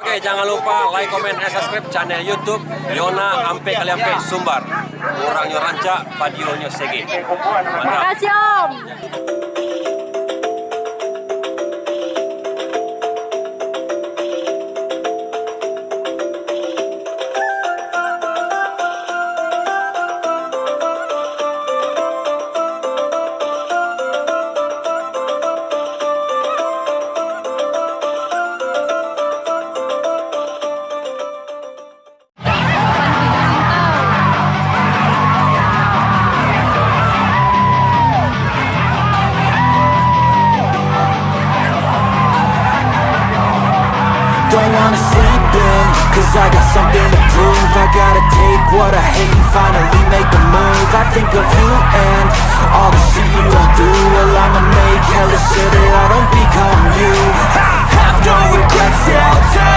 Oke, jangan lupa like, comment, dan subscribe channel YouTube Yona Ampe Kaliampe Sumbar. Orangnya ranca, padionya segi. Terima kasih Om. Don't wanna sleep in, cause I got something to prove. I gotta take what I hate and finally make a move. I think of you and all the shit you don't do. Well, I'ma make hella sure that I don't become you. Have no regrets, yeah, I'll try